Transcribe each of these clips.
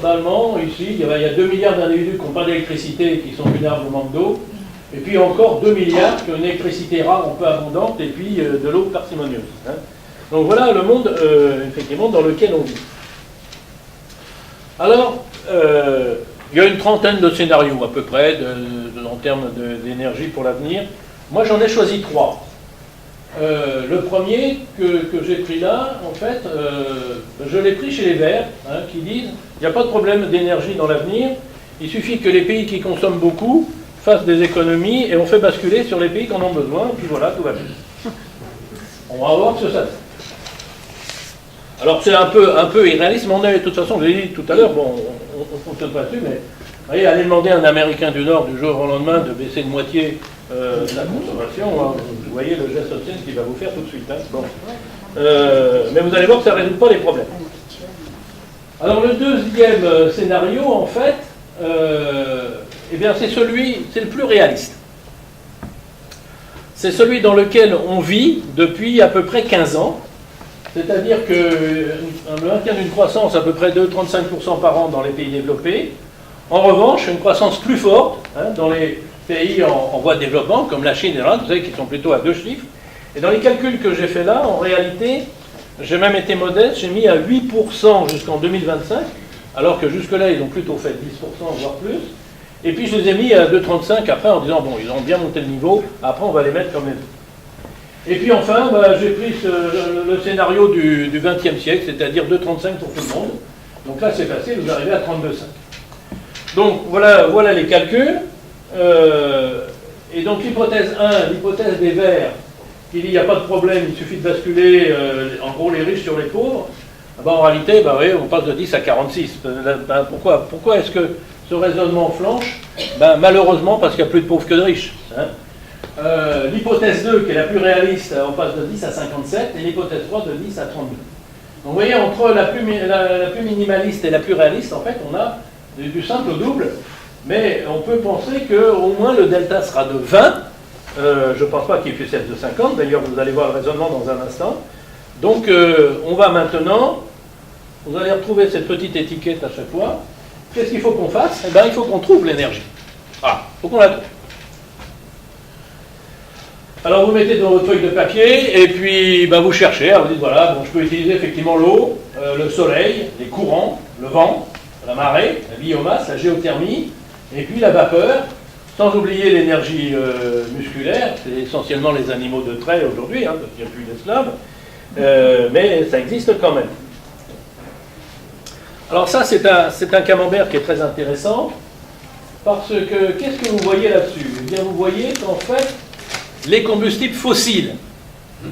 totalement, ici, il y a 2 milliards d'individus qui n'ont pas d'électricité et qui sont vulnérables au manque d'eau. Et puis encore 2 milliards qui ont une électricité rare, un peu abondante, et puis de l'eau parcimonieuse. Hein. Donc voilà le monde, effectivement, dans lequel on vit. Alors, il y a une trentaine de scénarios à peu près en termes d'énergie pour l'avenir. Moi, j'en ai choisi 3. Le premier que j'ai pris là, en fait, je l'ai pris chez les Verts, hein, qui disent il n'y a pas de problème d'énergie dans l'avenir, il suffit que les pays qui consomment beaucoup fassent des économies et on fait basculer sur les pays qui en ont besoin, et puis voilà, tout va bien. On va voir ce que ça fait. Alors c'est un peu irréaliste, mais on est, de toute façon, je l'ai dit tout à l'heure, bon, on ne fonctionne pas dessus, mais vous voyez, aller demander à un Américain du Nord du jour au lendemain de baisser de moitié la consommation, hein, vous voyez le geste obscène qu'il va vous faire tout de suite. Hein. Bon. Mais vous allez voir que ça ne résout pas les problèmes. Alors le deuxième scénario, en fait, eh bien c'est le plus réaliste. C'est celui dans lequel on vit depuis à peu près 15 ans. C'est-à-dire que maintien d'une croissance à peu près de 35% par an dans les pays développés. En revanche, une croissance plus forte hein, dans les pays en voie de développement, comme la Chine et l'Inde, vous savez, qui sont plutôt à 2 chiffres. Et dans les calculs que j'ai fait là, en réalité, j'ai même été modeste, j'ai mis à 8% jusqu'en 2025, alors que jusque-là, ils ont plutôt fait 10%, voire plus. Et puis, je les ai mis à 2,35 après, en disant, bon, ils ont bien monté le niveau, après, on va les mettre comme les autres. Et puis enfin, j'ai pris le scénario du XXe siècle, c'est-à-dire 2,35 pour tout le monde. Donc là, c'est facile, vous arrivez à 32,5. Donc voilà les calculs. Et donc l'hypothèse 1, l'hypothèse des Verts, qui dit il n'y a pas de problème, il suffit de basculer en gros les riches sur les pauvres. En réalité, oui, on passe de 10 à 46. Pourquoi est-ce que ce raisonnement flanche? Malheureusement, parce qu'il n'y a plus de pauvres que de riches. Hein. L'hypothèse 2, qui est la plus réaliste, on passe de 10 à 57, et l'hypothèse 3 de 10 à 32. Donc vous voyez, entre la plus minimaliste et la plus réaliste, en fait, on a du simple au double, mais on peut penser qu'au moins le delta sera de 20. Je ne pense pas qu'il puisse être de 50, d'ailleurs vous allez voir le raisonnement dans un instant. Donc on va maintenant, vous allez retrouver cette petite étiquette à chaque fois. Qu'est-ce qu'il faut qu'on fasse? Eh bien, il faut qu'on trouve l'énergie. Ah, il faut qu'on la trouve. Alors vous mettez dans votre feuille de papier et puis vous cherchez, vous dites voilà, bon, je peux utiliser effectivement l'eau, le soleil, les courants, le vent, la marée, la biomasse, la géothermie, et puis la vapeur, sans oublier l'énergie musculaire, c'est essentiellement les animaux de trait aujourd'hui, hein, parce qu'il n'y a plus d'esclaves, mais ça existe quand même. Alors ça, c'est un camembert qui est très intéressant, parce que, qu'est-ce que vous voyez là-dessus? Eh bien, vous voyez qu'en fait, les combustibles fossiles,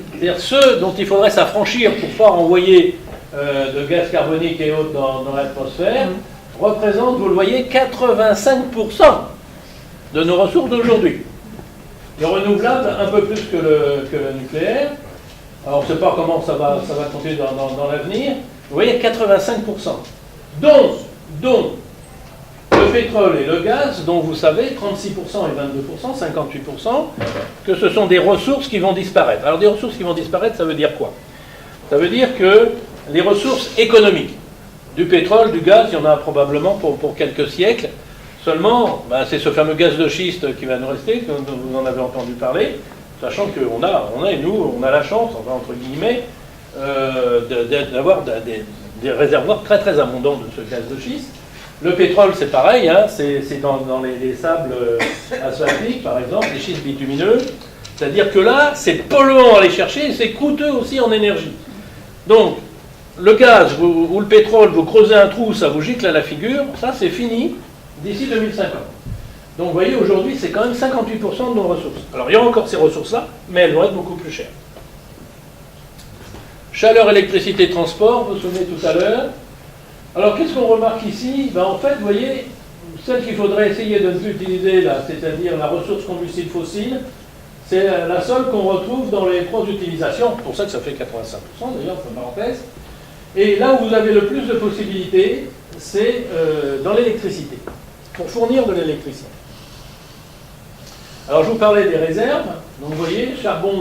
c'est-à-dire ceux dont il faudrait s'affranchir pour pouvoir envoyer de gaz carbonique et autres dans l'atmosphère, représentent, vous le voyez, 85% de nos ressources d'aujourd'hui. Le renouvelable, un peu plus que le nucléaire. Alors, on ne sait pas comment ça va continuer dans l'avenir. Vous voyez, 85%. Dont le pétrole et le gaz, dont vous savez, 36% et 22%, 58%, que ce sont des ressources qui vont disparaître. Alors, des ressources qui vont disparaître, ça veut dire quoi? Ça veut dire que les ressources économiques, du pétrole, du gaz, il y en a probablement pour quelques siècles. Seulement, c'est ce fameux gaz de schiste qui va nous rester, que vous en avez entendu parler, sachant qu'on a la chance, enfin entre guillemets, d'avoir des réservoirs très très abondants de ce gaz de schiste. Le pétrole, c'est pareil, hein, c'est dans les sables asphaltiques, par exemple, les schistes bitumineux. C'est-à-dire que là, c'est polluant à aller chercher et c'est coûteux aussi en énergie. Donc, le gaz ou le pétrole, vous creusez un trou, ça vous gicle à la figure, ça c'est fini d'ici 2050. Donc vous voyez, aujourd'hui, c'est quand même 58% de nos ressources. Alors il y a encore ces ressources-là, mais elles vont être beaucoup plus chères. Chaleur, électricité, transport, vous vous souvenez tout à l'heure. Alors qu'est-ce qu'on remarque ici? En fait, vous voyez, celle qu'il faudrait essayer de ne plus utiliser là, c'est-à-dire la ressource combustible fossile, c'est la seule qu'on retrouve dans les grosses utilisations. C'est pour ça que ça fait 85% d'ailleurs, entre parenthèses. Et là où vous avez le plus de possibilités, c'est dans l'électricité, pour fournir de l'électricité. Alors je vous parlais des réserves, donc vous voyez, charbon,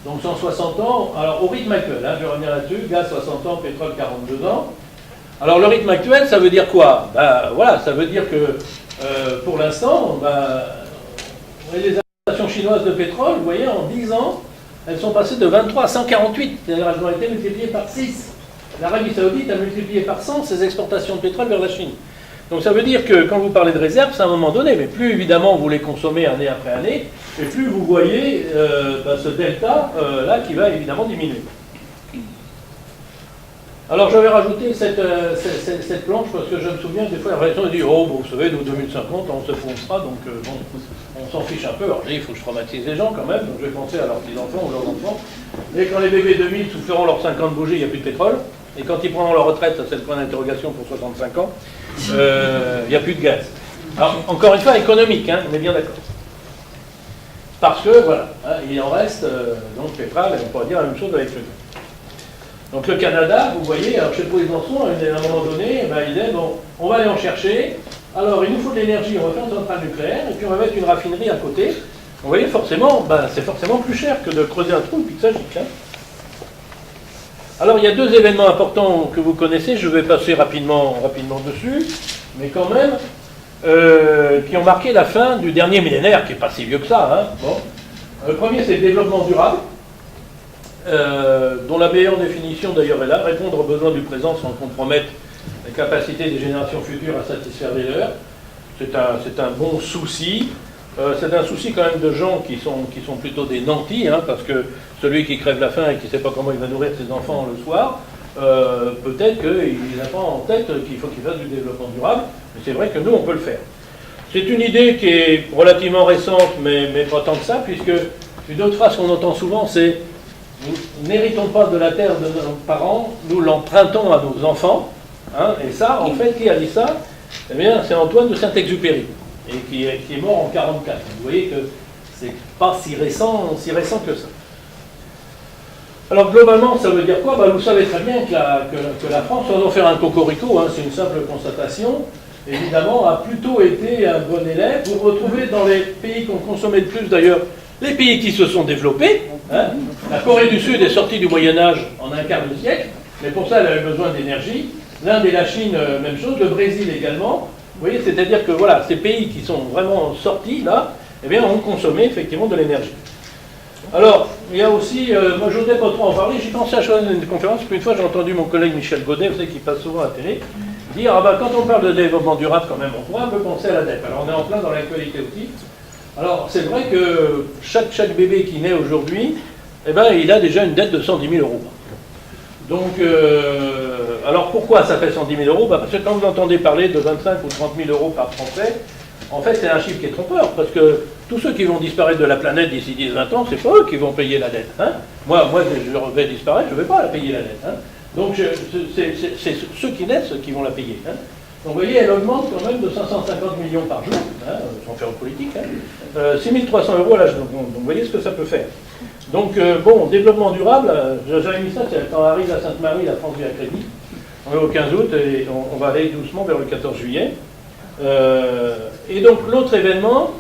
donc 160 ans, alors au rythme actuel, je vais revenir là-dessus, gaz 60 ans, pétrole 42 ans. Alors le rythme actuel, ça veut dire quoi? Voilà, ça veut dire que pour l'instant, les importations chinoises de pétrole, vous voyez, en 10 ans, elles sont passées de 23 à 148, c'est-à-dire elles ont été multipliées par 6. L'Arabie Saoudite a multiplié par 100 ses exportations de pétrole vers la Chine. Donc ça veut dire que quand vous parlez de réserves, c'est à un moment donné, mais plus évidemment vous les consommez année après année, et plus vous voyez ce delta là qui va évidemment diminuer. Alors j'avais rajouté cette planche parce que je me souviens que des fois la réaction dit oh bon, vous savez, nous 2050 on se foncera donc bon, on s'en fiche un peu. Alors il faut que je traumatise les gens quand même, donc je vais penser à leurs petits-enfants ou leurs enfants. Et quand les bébés 2000 souffleront leurs 50 bougies, il n'y a plus de pétrole. Et quand ils prendront leur retraite, ça c'est le point d'interrogation pour 65 ans, il n'y a plus de gaz. Alors encore une fois économique, hein, on est bien d'accord. Parce que voilà, hein, il en reste donc pétrole, et on pourrait dire la même chose avec le gaz. Donc le Canada, vous voyez, alors je ne sais pas où ils en sont, à un moment donné, il dit, bon, on va aller en chercher, alors il nous faut de l'énergie, on va faire une centrale nucléaire, et puis on va mettre une raffinerie à côté. Vous voyez, forcément, c'est forcément plus cher que de creuser un trou, puis que ça gicle. Hein. Alors il y a deux événements importants que vous connaissez, je vais passer rapidement dessus, mais quand même, qui ont marqué la fin du dernier millénaire, qui n'est pas si vieux que ça. Hein. Bon. Le premier, c'est le développement durable. Dont la meilleure définition d'ailleurs est là, répondre aux besoins du présent sans compromettre les capacités des générations futures à satisfaire les leurs. C'est un bon souci. C'est un souci quand même de gens qui sont plutôt des nantis, hein, parce que celui qui crève la faim et qui ne sait pas comment il va nourrir ses enfants le soir, peut-être qu'il n'a pas en tête qu'il faut qu'il fasse du développement durable, mais c'est vrai que nous on peut le faire. C'est une idée qui est relativement récente, mais pas tant que ça, puisque une autre phrase qu'on entend souvent, c'est nous n'héritons pas de la terre de nos parents, nous l'empruntons à nos enfants. Hein, et ça, en fait, qui a dit ça? Eh bien, c'est Antoine de Saint-Exupéry, et qui est mort en 1944. Vous voyez que c'est pas si récent que ça. Alors, globalement, ça veut dire quoi? Vous savez très bien que la France, sans en faire un cocorico, hein, c'est une simple constatation, évidemment, a plutôt été un bon élève. Vous retrouvez dans les pays qui ont consommé le plus, d'ailleurs, les pays qui se sont développés. Hein. La Corée du Sud est sortie du Moyen-Âge en un quart de siècle, mais pour ça elle avait besoin d'énergie. L'Inde et la Chine, même chose, le Brésil également. Vous voyez, c'est-à-dire que voilà, ces pays qui sont vraiment sortis là, eh bien, ont consommé effectivement de l'énergie. Alors, il y a aussi, moi je ne voudrais pas trop en parler, j'ai pensé à choisir une conférence, puis une fois j'ai entendu mon collègue Michel Godet, vous savez, qui passe souvent à la télé, dire quand on parle de développement durable, quand même, on pourrait un peu penser à la dette. Alors on est en plein dans l'actualité aussi. Alors, c'est vrai que chaque bébé qui naît aujourd'hui, eh ben, il a déjà une dette de 110 000 euros. Donc, alors pourquoi ça fait 110 000 euros? Parce que quand vous entendez parler de 25 ou 30 000 euros par Français, en fait, c'est un chiffre qui est trompeur, parce que tous ceux qui vont disparaître de la planète d'ici 10-20 ans, c'est pas eux qui vont payer la dette. Hein. Moi, je vais disparaître, je ne vais pas la payer la dette. Hein. Donc, c'est ceux qui naissent qui vont la payer. Hein. Donc vous voyez, elle augmente quand même de 550 millions par jour, hein, sans faire de politique, hein, 6 300 euros à l'âge. Donc vous voyez ce que ça peut faire. Donc bon, développement durable, j'avais mis ça, c'est quand arrive à Sainte-Marie, la France vient à crédit. On est au 15 août et on va aller doucement vers le 14 juillet. Et donc l'autre événement,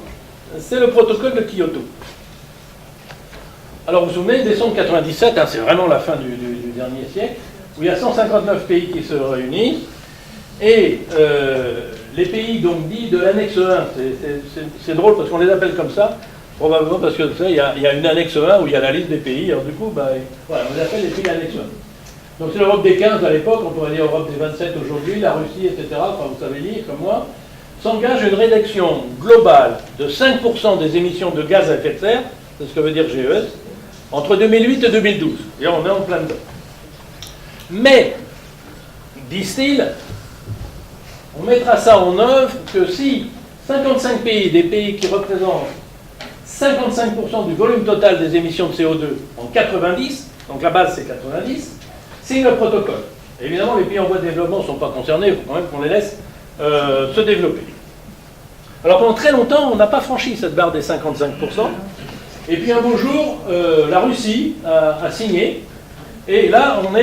c'est le protocole de Kyoto. Alors vous vous souvenez, décembre 97, hein, c'est vraiment la fin du dernier siècle, où il y a 159 pays qui se réunissent. Et les pays donc dits de l'annexe 1, c'est drôle parce qu'on les appelle comme ça, probablement parce que il y a une annexe 1 où il y a la liste des pays, alors du coup, voilà, on les appelle les pays annexe 1. Donc c'est l'Europe des 15 à l'époque, on pourrait dire Europe des 27 aujourd'hui, la Russie, etc., enfin vous savez lire comme moi, s'engage une réduction globale de 5% des émissions de gaz à effet de serre, c'est ce que veut dire GES, entre 2008 et 2012. Et on est en plein dedans. Mais, disent-ils, on mettra ça en œuvre que si 55 pays, des pays qui représentent 55% du volume total des émissions de CO2 en 90, donc la base c'est 90, signent le protocole. Et évidemment, les pays en voie de développement ne sont pas concernés, il faut quand même qu'on les laisse se développer. Alors pendant très longtemps, on n'a pas franchi cette barre des 55%, et puis un beau jour, la Russie a signé, et là, on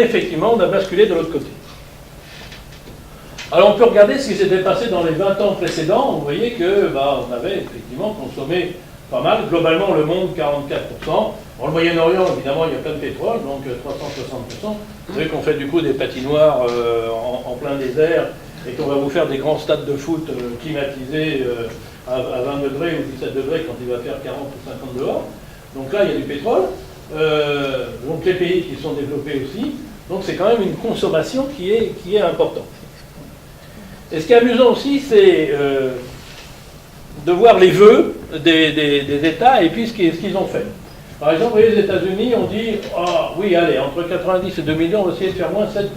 a basculé de l'autre côté. Alors on peut regarder ce qui s'était passé dans les 20 ans précédents. Vous voyez que on avait effectivement consommé pas mal. Globalement, le monde, 44%. Dans le Moyen-Orient, évidemment, il y a plein de pétrole, donc 360%. Vous savez qu'on fait du coup des patinoires en plein désert et qu'on va vous faire des grands stades de foot climatisés à 20 degrés ou 17 degrés quand il va faire 40 ou 50 dehors. Donc là, il y a du pétrole. Donc les pays qui sont développés aussi. Donc c'est quand même une consommation qui est importante. Et ce qui est amusant aussi, c'est de voir les vœux des États et puis ce qu'ils ont fait. Par exemple, vous voyez, les États-Unis ont dit « Ah oui, allez, entre 90 et 2 millions, on va essayer de faire moins 7%. »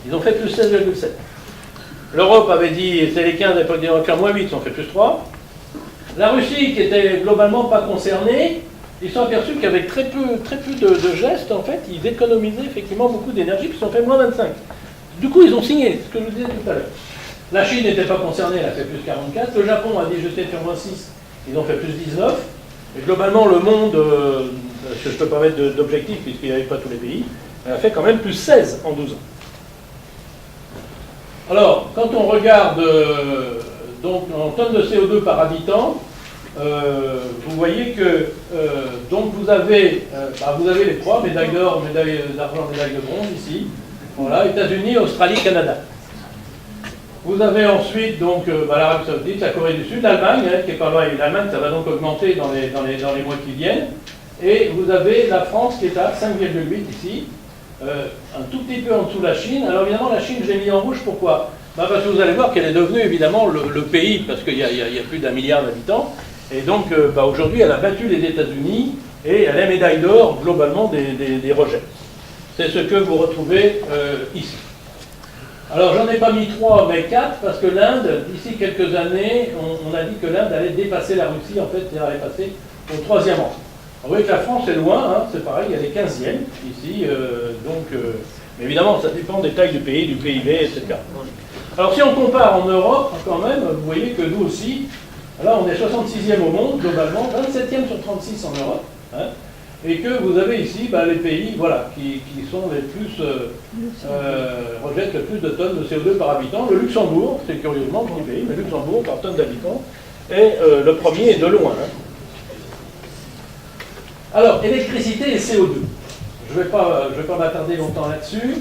Ils ont fait plus 16,7. L'Europe avait dit, c'est les 15 à l'époque des moins 8, ils ont fait plus 3. La Russie, qui était globalement pas concernée, ils sont aperçus qu'avec très peu de gestes, en fait, ils économisaient effectivement beaucoup d'énergie, puis ils ont fait moins 25. Du coup, ils ont signé, ce que je vous disais tout à l'heure. La Chine n'était pas concernée, elle a fait plus 44. Le Japon a dit, je sais faire moins 6, ils ont fait plus 19. Et globalement, le monde, je ne peux pas mettre d'objectif puisqu'il n'y avait pas tous les pays, a fait quand même plus 16 en 12 ans. Alors, quand on regarde donc, en tonnes de CO2 par habitant, vous voyez que donc vous avez les trois, médailles d'or, médaille d'argent, médaille de bronze ici. Voilà, États-Unis, Australie, Canada. Vous avez ensuite donc l'Arabie Saoudite, la Corée du Sud, l'Allemagne, qui est pas loin, et l'Allemagne, ça va donc augmenter dans les mois qui viennent. Et vous avez la France qui est à 5,8 ici, un tout petit peu en dessous de la Chine. Alors évidemment, la Chine, je l'ai mis en rouge, pourquoi? Parce que vous allez voir qu'elle est devenue évidemment le pays, parce qu'il y a plus d'1 milliard d'habitants. Et donc aujourd'hui, elle a battu les États-Unis et elle est médaille d'or globalement des rejets. C'est ce que vous retrouvez ici. Alors, j'en ai pas mis 3, mais 4, parce que l'Inde, d'ici quelques années, on a dit que l'Inde allait dépasser la Russie, en fait, elle allait passer au 3e rang. Vous voyez que la France est loin, hein, c'est pareil, elle est 15e, ici, mais évidemment, ça dépend des tailles du pays, du PIB, etc. Alors, si on compare en Europe, quand même, vous voyez que nous aussi, là, on est 66e au monde, globalement, 27e sur 36 en Europe, hein, et que vous avez ici les pays voilà, qui sont les plus rejettent le plus de tonnes de CO2 par habitant. Le Luxembourg, c'est curieusement le petit pays, mais Luxembourg par tonne d'habitants est le premier et de loin. Hein. Alors, électricité et CO2. Je ne vais pas m'attarder longtemps là-dessus,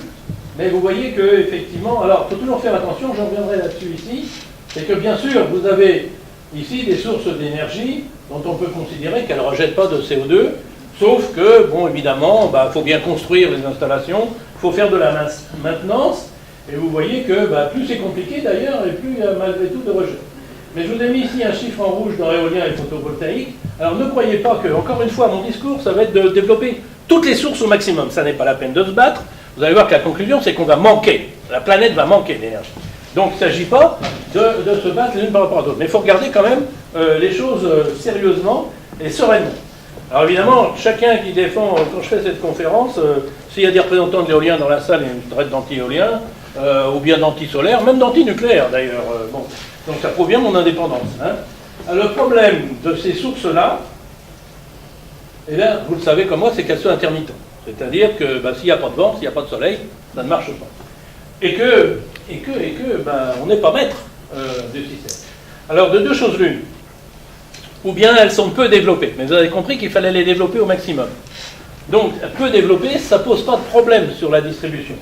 mais vous voyez que effectivement, alors il faut toujours faire attention, j'en reviendrai là-dessus ici, c'est que bien sûr, vous avez ici des sources d'énergie dont on peut considérer qu'elles ne rejettent pas de CO2. Sauf que, bon, évidemment, il faut bien construire les installations, il faut faire de la maintenance, et vous voyez que plus c'est compliqué d'ailleurs, et plus il y a malgré tout de rejet. Mais je vous ai mis ici un chiffre en rouge dans l'éolien et le photovoltaïque. Alors ne croyez pas que, encore une fois, mon discours, ça va être de développer toutes les sources au maximum. Ça n'est pas la peine de se battre. Vous allez voir que la conclusion, c'est qu'on va manquer. La planète va manquer d'énergie. Donc il ne s'agit pas de se battre l'une par rapport à l'autre. Mais il faut regarder quand même les choses sérieusement et sereinement. Alors évidemment, chacun qui défend, quand je fais cette conférence, s'il y a des représentants de l'éolien dans la salle, il y a une traite d'anti-éolien, ou bien d'anti-solaire, même d'anti-nucléaire d'ailleurs. Bon. Donc ça prouve bien mon indépendance. Hein. Alors, le problème de ces sources-là, eh bien, vous le savez comme moi, c'est qu'elles sont intermittentes. C'est-à-dire que s'il n'y a pas de vent, s'il n'y a pas de soleil, ça ne marche pas. Et que on n'est pas maître du système. Alors, de deux choses l'une. Ou bien elles sont peu développées. Mais vous avez compris qu'il fallait les développer au maximum. Donc, peu développées, ça ne pose pas de problème sur la distribution.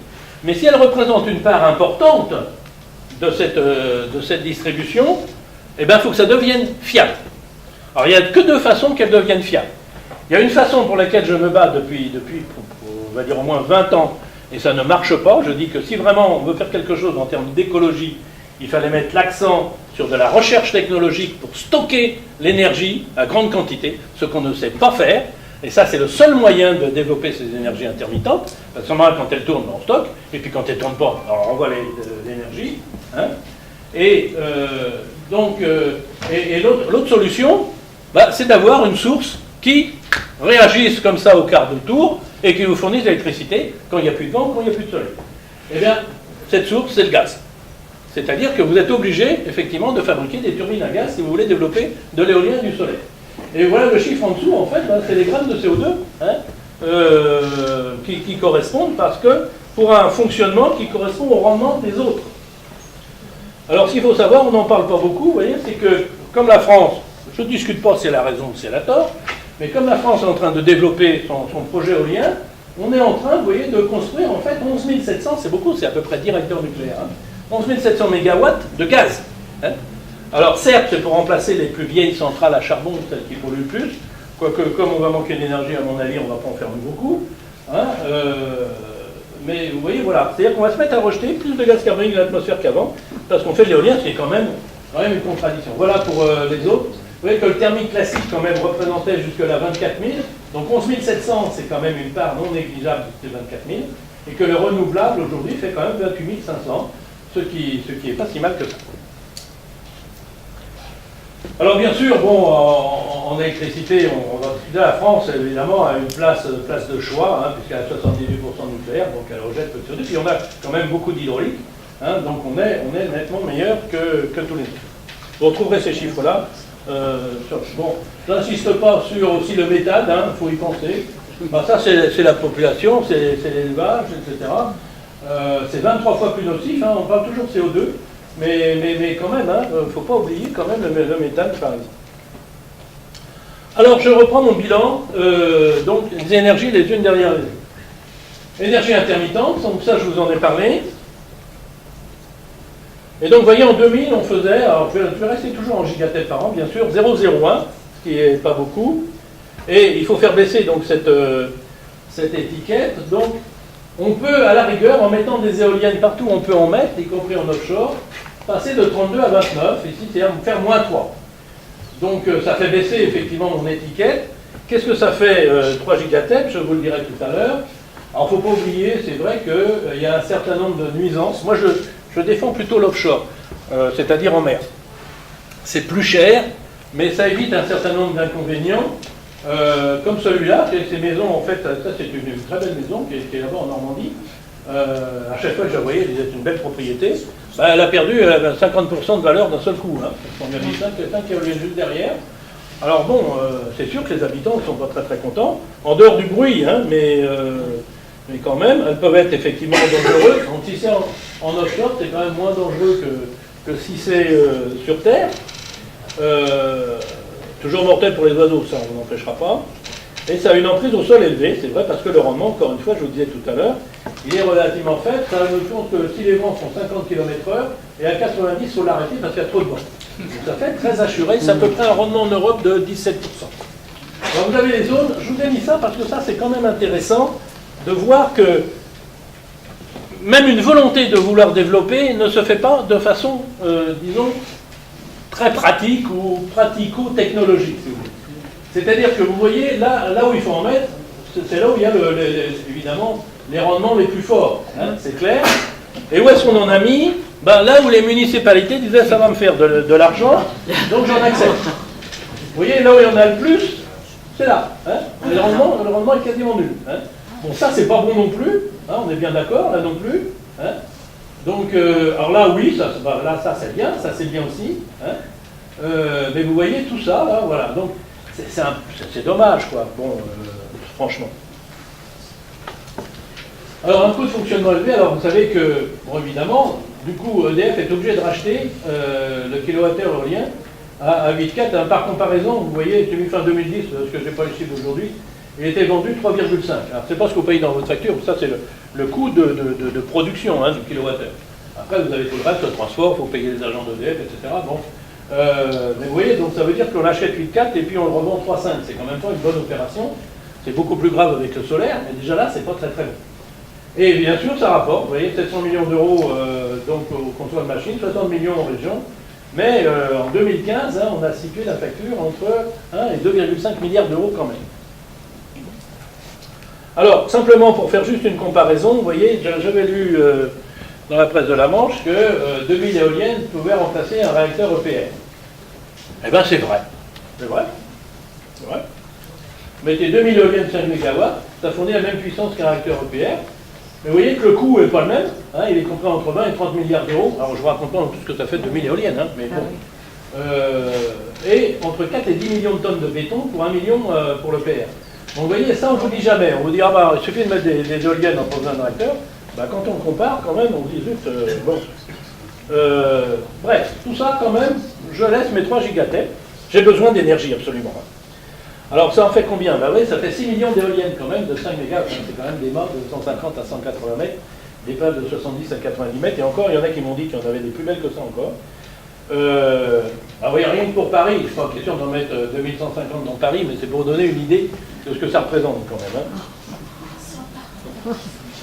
Mais si elles représentent une part importante de cette distribution, eh bien, il faut que ça devienne fiable. Alors, il n'y a que deux façons qu'elles deviennent fiables. Il y a une façon pour laquelle je me bats depuis on va dire au moins 20 ans, et ça ne marche pas. Je dis que si vraiment on veut faire quelque chose en termes d'écologie, il fallait mettre l'accent sur de la recherche technologique pour stocker l'énergie à grande quantité, ce qu'on ne sait pas faire. Et ça, c'est le seul moyen de développer ces énergies intermittentes. Parce que quand elles tournent, on stocke. Et puis quand elles ne tournent pas, on renvoie l'énergie. Hein. Et l'autre solution, c'est d'avoir une source qui réagisse comme ça au quart de tour et qui vous fournisse l'électricité quand il n'y a plus de vent, quand il n'y a plus de soleil. Eh bien, cette source, c'est le gaz. C'est-à-dire que vous êtes obligé, effectivement, de fabriquer des turbines à gaz si vous voulez développer de l'éolien et du soleil. Et voilà le chiffre en dessous, en fait, c'est les grammes de CO2 qui correspondent parce que pour un fonctionnement qui correspond au rendement des autres. Alors, ce qu'il faut savoir, on n'en parle pas beaucoup, vous voyez, c'est que, comme la France, je ne discute pas si elle a raison ou si elle a tort, mais comme la France est en train de développer son projet éolien, on est en train, vous voyez, de construire en fait 11 700, c'est beaucoup, c'est à peu près 10 réacteurs nucléaires, hein, 11 700 mégawatts de gaz. Hein. Alors certes, c'est pour remplacer les plus vieilles centrales à charbon, celles qui polluent le plus, quoique comme on va manquer d'énergie, à mon avis, on ne va pas en faire beaucoup. Hein, mais vous voyez, voilà, c'est-à-dire qu'on va se mettre à rejeter plus de gaz carbonique dans l'atmosphère qu'avant, parce qu'on fait de l'éolien, c'est quand même une contradiction. Voilà pour les autres. Vous voyez que le thermique classique, quand même, représentait jusque-là 24 000. Donc 11 700, c'est quand même une part non négligeable de ces 24 000. Et que le renouvelable, aujourd'hui, fait quand même 28 500, ce qui est pas si mal que ça. Alors bien sûr, bon, en électricité, la France, évidemment, a une place de choix, hein, puisqu'elle a 78% de nucléaire, donc elle rejette peu de CO2. Puis on a quand même beaucoup d'hydraulique, hein, donc on est nettement meilleur que tous les autres. Vous retrouverez ces chiffres-là. Bon, je n'insiste pas sur aussi le méthane, il faut y penser. Ben, ça, c'est la population, c'est l'élevage, etc. C'est 23 fois plus nocif, hein, on parle toujours de CO2, mais quand même, il ne faut pas oublier quand même le méthane, par exemple. Alors, je reprends mon bilan, donc les énergies les unes derrière les autres. Énergie intermittente, donc ça, je vous en ai parlé. Et donc, vous voyez, en 2000, on faisait, alors je vais rester toujours en gigatètres par an, bien sûr, 0,01, ce qui n'est pas beaucoup. Et il faut faire baisser donc cette étiquette. Donc, on peut, à la rigueur, en mettant des éoliennes partout où on peut en mettre, y compris en offshore, passer de 32 à 29, ici, c'est-à-dire faire moins 3. Donc, ça fait baisser effectivement mon étiquette. Qu'est-ce que ça fait 3 gigatètres? Je vous le dirai tout à l'heure. Alors, il ne faut pas oublier, c'est vrai qu'il y a un certain nombre de nuisances. Moi, je défends plutôt l'offshore, c'est-à-dire en mer. C'est plus cher, mais ça évite un certain nombre d'inconvénients, comme celui-là. Ces maisons, en fait, ça c'est une très belle maison qui est là-bas en Normandie. À chaque fois que je la voyais, elle disait une belle propriété. Ben, elle a perdu 50% de valeur d'un seul coup. Hein. On vient de 5 qui revient juste derrière. Alors bon, c'est sûr que les habitants ne sont pas très très contents, en dehors du bruit, hein, mais quand même, elles peuvent être effectivement dangereuses. Donc si c'est en offshore, c'est quand même moins dangereux que si c'est sur Terre. Toujours mortel pour les oiseaux, ça on n'empêchera pas. Et ça a une emprise au sol élevée, c'est vrai, parce que le rendement, encore une fois, je vous le disais tout à l'heure, il est relativement faible. Ça nous compte que si les vents font 50 km/h, et à 90, il faut l'arrêter parce qu'il y a trop de vent. Donc ça fait très assuré, c'est à peu près un rendement en Europe de 17%. Alors vous avez les zones, je vous ai mis ça parce que ça c'est quand même intéressant de voir que même une volonté de vouloir développer ne se fait pas de façon, disons, très pratique ou pratico-technologique. Si vous voulez. C'est-à-dire que vous voyez, là où il faut en mettre, c'est là où il y a évidemment les rendements les plus forts, hein, c'est clair. Et où est-ce qu'on en a mis? Ben, là où les municipalités disaient ça va me faire de l'argent, donc j'en accepte. Vous voyez, là où il y en a le plus, c'est là. Hein. Le rendement est quasiment nul. Hein. Bon, ça c'est pas bon non plus, hein, on est bien d'accord, là non plus. Hein. Donc, alors là oui, ça c'est bien, ça c'est bien aussi. Hein. Mais vous voyez tout ça, là, voilà. Donc, c'est dommage, quoi, bon, franchement. Alors, un coût de fonctionnement élevé, alors vous savez que, bon, évidemment, du coup, EDF est obligé de racheter le kilowattheure éolien à 8,4. Par comparaison, vous voyez, celui fin 2010, parce que je n'ai pas le chiffre d'aujourd'hui, il était vendu 3,5. Alors, c'est pas ce que vous payez dans votre facture, ça c'est le coût de production, hein, du kilowattheure. Après, vous avez tout le reste, le transport, il faut payer les agents d'EDF, etc. Bon. Mais vous voyez, donc ça veut dire qu'on achète 8,4 et puis on le revend 3,5. C'est quand même pas une bonne opération. C'est beaucoup plus grave avec le solaire, mais déjà là, c'est pas très très bon. Et bien sûr, ça rapporte, vous voyez, 700 millions d'euros donc au comptoir de machines, 60 millions en région. Mais en 2015, hein, on a situé la facture entre 1 et 2,5 milliards d'euros quand même. Alors, simplement pour faire juste une comparaison, vous voyez, j'avais lu dans la presse de la Manche que 2000 éoliennes pouvaient remplacer un réacteur EPR. Eh bien, c'est vrai. C'est vrai. C'est vrai. Mettez 2000 éoliennes 5 MW, ça fournit la même puissance qu'un réacteur EPR. Mais vous voyez que le coût n'est pas le même, hein, il est compris entre 20 et 30 milliards d'euros. Alors je ne vous raconte pas tout ce que ça fait de 2000 éoliennes, hein, mais bon. Et entre 4 et 10 millions de tonnes de béton pour 1 million pour le PR. Donc vous voyez, ça on ne vous dit jamais. On vous dit, ah bah, il suffit de mettre des éoliennes en posant un réacteur. Bah, quand on compare, quand même, on se dit, zut, bon. Bref, tout ça, quand même, je laisse mes 3 gigatètres. J'ai besoin d'énergie, absolument. Alors ça en fait combien? Ben oui, ça fait 6 millions d'éoliennes quand même, de 5 mégawatts. C'est quand même des mâts de 150 à 180 mètres, des pales de 70 à 90 mètres, et encore, il y en a qui m'ont dit qu'il y en avait des plus belles que ça encore. Alors oui, rien que pour Paris, je ne suis pas question d'en mettre 2150 dans Paris, mais c'est pour donner une idée de ce que ça représente quand même. Hein.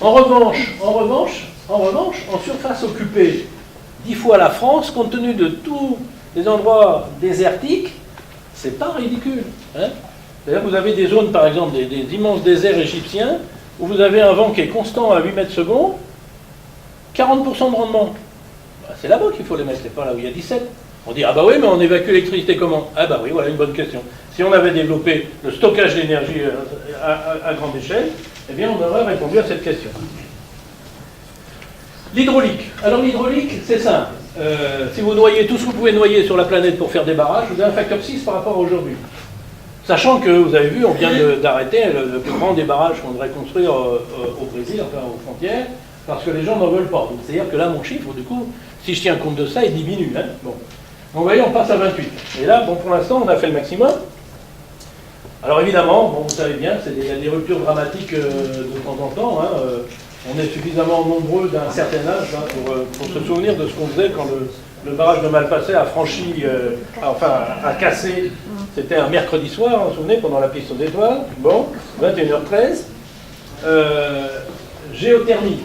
En revanche, en surface occupée, 10 fois la France, compte tenu de tous les endroits désertiques, c'est pas ridicule. Hein. C'est-à-dire que vous avez des zones, par exemple, des immenses déserts égyptiens, où vous avez un vent qui est constant à 8 mètres secondes, 40% de rendement. Ben, c'est là-bas qu'il faut les mettre, c'est pas là où il y a 17. On dit, ah bah oui, mais on évacue l'électricité comment? Ah bah oui, voilà une bonne question. Si on avait développé le stockage d'énergie à grande échelle, eh bien on aurait répondu à cette question. L'hydraulique. Alors l'hydraulique, c'est simple. Si vous noyez tout ce que vous pouvez noyer sur la planète pour faire des barrages, vous avez un facteur 6 par rapport à aujourd'hui. Sachant que, vous avez vu, on vient d'arrêter le plus grand des barrages qu'on devrait construire au Brésil, enfin aux frontières, parce que les gens n'en veulent pas. C'est-à-dire que là, mon chiffre, du coup, si je tiens compte de ça, il diminue. Hein. Bon. Donc vous voyez, on passe à 28. Et là, bon, pour l'instant, on a fait le maximum. Alors évidemment, bon, vous savez bien, il y a des ruptures dramatiques de temps en temps. Hein, on est suffisamment nombreux d'un certain âge hein, pour se souvenir de ce qu'on faisait quand le barrage de Malpasset a franchi, a cassé. C'était un mercredi soir, vous vous souvenez, pendant la piste aux étoiles. Bon, 21h13. Géothermie.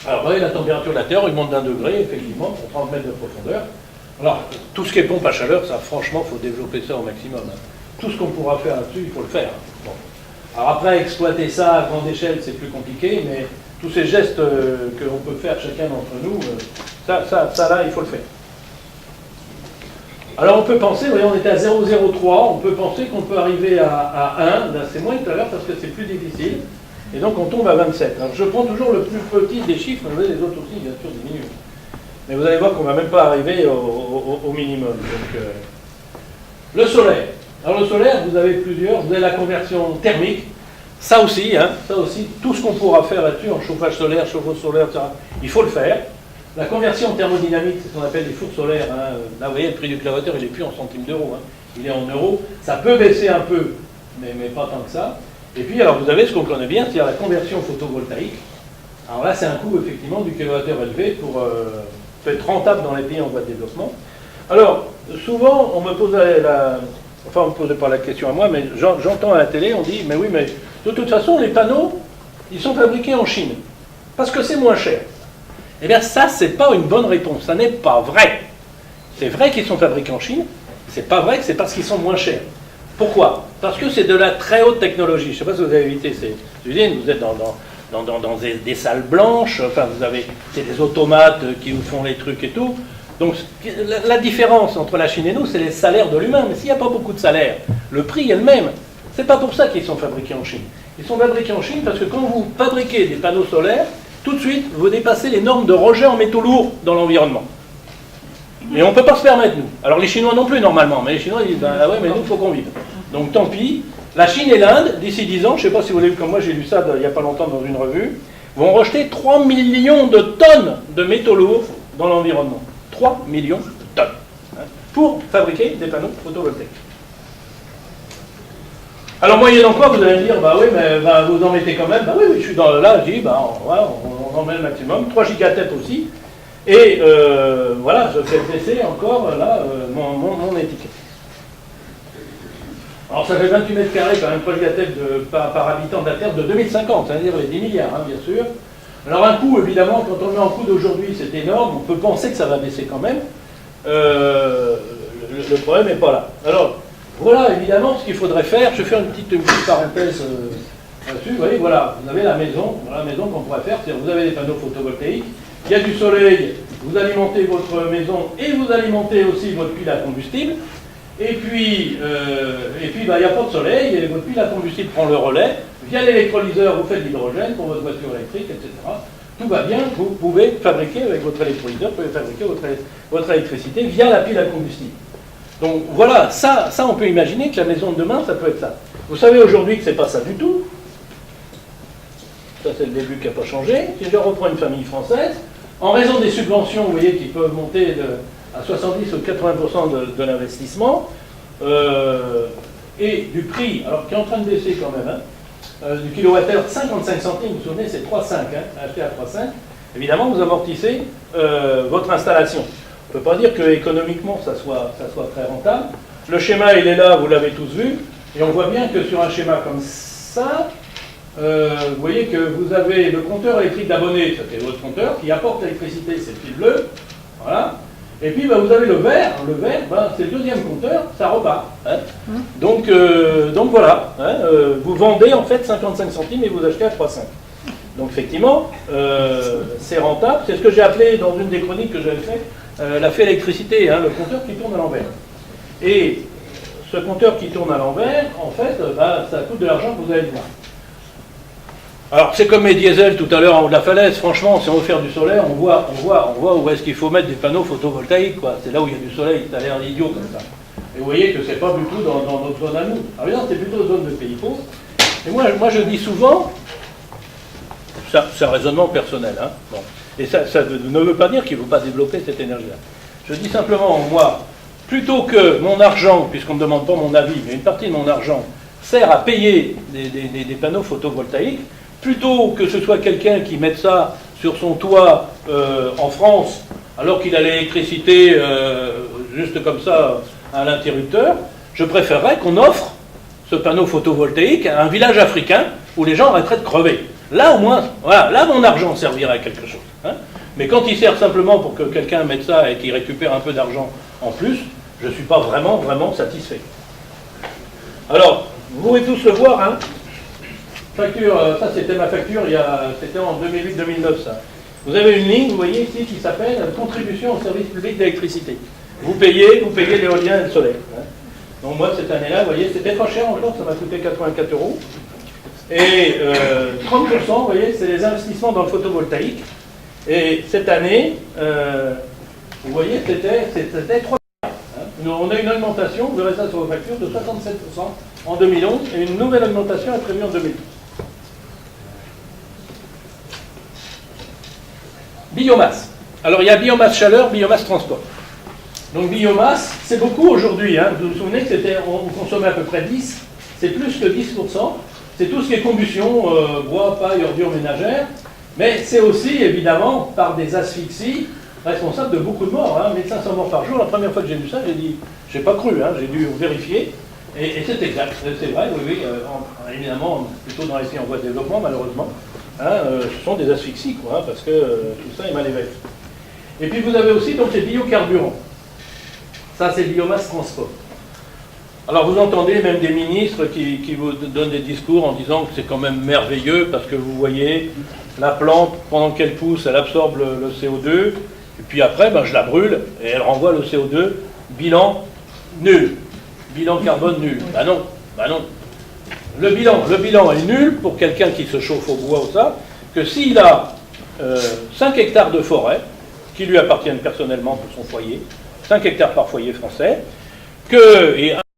Alors, vous voyez, la température de la Terre, il monte d'1 degré, effectivement, pour 30 mètres de profondeur. Alors, tout ce qui est pompe à chaleur, ça, franchement, il faut développer ça au maximum. Hein. Tout ce qu'on pourra faire là-dessus, il faut le faire. Bon. Alors après, exploiter ça à grande échelle, c'est plus compliqué, mais tous ces gestes que l'on peut faire chacun d'entre nous, ça là, il faut le faire. Alors on peut penser, vous voyez, on était à 0,03, on peut penser qu'on peut arriver à 1, là c'est moins tout à l'heure parce que c'est plus difficile, et donc on tombe à 27. Alors je prends toujours le plus petit des chiffres, vous voyez, les autres aussi, bien sûr, diminuent. Mais vous allez voir qu'on ne va même pas arriver au minimum. Donc, le solaire. Alors le solaire, vous avez plusieurs, vous avez la conversion thermique, ça aussi, tout ce qu'on pourra faire là-dessus, en chauffage solaire, chauffe-eau solaire, etc., il faut le faire. La conversion thermodynamique, c'est ce qu'on appelle les fours solaires. Hein. Là, vous voyez, le prix du kilowattheure, il n'est plus en centimes d'euros. Hein. Il est en euros. Ça peut baisser un peu, mais pas tant que ça. Et puis, alors, vous avez ce qu'on connaît bien, c'est-à-dire la conversion photovoltaïque. Alors là, c'est un coût, effectivement, du kilowattheure élevé pour être rentable dans les pays en voie de développement. Alors, souvent, on me pose Enfin, on ne me posait pas la question à moi, mais j'entends à la télé, on dit, mais oui, mais de toute façon, les panneaux, ils sont fabriqués en Chine. Parce que c'est moins cher. Eh bien, ça, c'est pas une bonne réponse. Ça n'est pas vrai. C'est vrai qu'ils sont fabriqués en Chine. C'est pas vrai que c'est parce qu'ils sont moins chers. Pourquoi? Parce que c'est de la très haute technologie. Je ne sais pas si vous avez visité ces usines. Vous êtes dans des salles blanches. Enfin, c'est des automates qui vous font les trucs et tout. Donc, la différence entre la Chine et nous, c'est les salaires de l'humain. Mais s'il n'y a pas beaucoup de salaires, le prix est le même. C'est pas pour ça qu'ils sont fabriqués en Chine. Ils sont fabriqués en Chine parce que quand vous fabriquez des panneaux solaires, tout de suite, vous dépassez les normes de rejet en métaux lourds dans l'environnement. Mais on ne peut pas se permettre, nous. Alors les Chinois non plus, normalement. Mais les Chinois, ils disent, ah ouais, mais nous, il faut qu'on vive. Donc tant pis. La Chine et l'Inde, d'ici 10 ans, je ne sais pas si vous l'avez vu comme moi, j'ai lu ça il n'y a pas longtemps dans une revue, vont rejeter 3 millions de tonnes de métaux lourds dans l'environnement. 3 millions de tonnes. Hein, pour fabriquer des panneaux photovoltaïques. Alors moyennant quoi, vous allez me dire, bah oui, mais vous en mettez quand même. Bah oui, je suis là, je dis, on en met le maximum, 3 gigatep aussi. Et voilà, je fais baisser encore là mon étiquette. Alors ça fait 28 mètres carrés quand même, 3 gigatep par habitant de la Terre de 2050, c'est-à-dire les 10 milliards, hein, bien sûr. Alors un coût, évidemment, quand on met en coût d'aujourd'hui, c'est énorme, on peut penser que ça va baisser quand même. Le problème n'est pas là. Alors, voilà, évidemment, ce qu'il faudrait faire. Je vais faire une petite parenthèse là-dessus. Vous voyez, voilà, vous avez la maison qu'on pourrait faire. C'est-à-dire, vous avez des panneaux photovoltaïques, il y a du soleil, vous alimentez votre maison et vous alimentez aussi votre pile à combustible. Et puis, il n'y a pas de soleil, et votre pile à combustible prend le relais. Via l'électrolyseur, vous faites de l'hydrogène pour votre voiture électrique, etc. Tout va bien, vous pouvez fabriquer avec votre électrolyseur, vous pouvez fabriquer votre électricité via la pile à combustible. Donc voilà, ça on peut imaginer que la maison de demain, ça peut être ça. Vous savez aujourd'hui que c'est pas ça du tout. Ça c'est le début qui n'a pas changé. Si je reprends une famille française, en raison des subventions, vous voyez, qui peuvent monter à 70 ou 80% de l'investissement, et du prix, alors qui est en train de baisser quand même, du kilowattheure, 55 centimes, vous vous souvenez, c'est 3,5, acheté à 3,5, évidemment vous amortissez votre installation. On ne peut pas dire qu'économiquement ça soit très rentable. Le schéma il est là, vous l'avez tous vu, et on voit bien que sur un schéma comme ça, vous voyez que vous avez le compteur électrique d'abonnés, ça c'est votre compteur, qui apporte l'électricité, c'est le fil bleu, voilà. Et puis vous avez le vert, c'est le deuxième compteur, ça repart. Hein. Donc voilà, hein, vous vendez en fait 55 centimes et vous achetez à 3,5. Donc effectivement, c'est rentable, c'est ce que j'ai appelé dans une des chroniques que j'avais fait, la fée électricité, hein, le compteur qui tourne à l'envers. Et ce compteur qui tourne à l'envers, en fait, ça coûte de l'argent que vous allez le voir. Alors c'est comme les diesels tout à l'heure en haut de la falaise, franchement, si on veut faire du solaire, on voit où est-ce qu'il faut mettre des panneaux photovoltaïques, quoi. C'est là où il y a du soleil, ça a l'air idiot comme ça. Et vous voyez que c'est pas du tout dans notre zone à nous. Alors non, c'est plutôt zone de pays pauvres. Et moi je dis souvent, c'est un raisonnement personnel, hein, bon. Et ça ne veut pas dire qu'il ne faut pas développer cette énergie-là. Je dis simplement, moi, plutôt que mon argent, puisqu'on ne me demande pas mon avis, mais une partie de mon argent sert à payer des panneaux photovoltaïques, plutôt que ce soit quelqu'un qui mette ça sur son toit en France, alors qu'il a l'électricité juste comme ça à l'interrupteur, je préférerais qu'on offre ce panneau photovoltaïque à un village africain où les gens arrêteraient de crever. Là au moins, voilà, là mon argent servirait à quelque chose. Hein. Mais quand il sert simplement pour que quelqu'un mette ça et qu'il récupère un peu d'argent en plus, je ne suis pas vraiment satisfait. Alors, vous pouvez tous le voir, hein. Facture, ça c'était ma facture, c'était en 2008-2009 ça. Vous avez une ligne, vous voyez ici, qui s'appelle contribution au service public d'électricité. Vous payez l'éolien et le solaire. Hein. Donc moi cette année-là, vous voyez, c'était pas cher encore, ça m'a coûté 84 €. Et 30%, vous voyez, c'est les investissements dans le photovoltaïque. Et cette année, vous voyez, c'était 3 milliards. Hein. On a une augmentation, vous verrez ça sur vos factures, de 67% en 2011, et une nouvelle augmentation est prévue en 2012. Biomasse. Alors il y a biomasse chaleur, biomasse transport. Donc biomasse, c'est beaucoup aujourd'hui. Hein. Vous vous souvenez que on consommait à peu près 10, c'est plus que 10%. C'est tout ce qui est combustion, bois, paille, ordures ménagères. Mais c'est aussi, évidemment, par des asphyxies, responsable de beaucoup de morts. Hein. 1500 morts par jour. La première fois que j'ai vu ça, j'ai dit, j'ai pas cru, hein. J'ai dû vérifier. Et c'est exact, c'est vrai, oui, évidemment, plutôt dans les pays en voie de développement, malheureusement. Hein, ce sont des asphyxies, quoi, hein, parce que tout ça est mal évacué. Et puis vous avez aussi donc les biocarburants. Ça, c'est biomasse transport. Alors vous entendez même des ministres qui vous donnent des discours en disant que c'est quand même merveilleux parce que vous voyez, la plante, pendant qu'elle pousse, elle absorbe le CO2, et puis après, je la brûle et elle renvoie le CO2. Bilan nul. Bilan carbone nul. Non. Le bilan est nul pour quelqu'un qui se chauffe au bois ou ça, que s'il a 5 hectares de forêt, qui lui appartiennent personnellement pour son foyer, 5 hectares par foyer français, et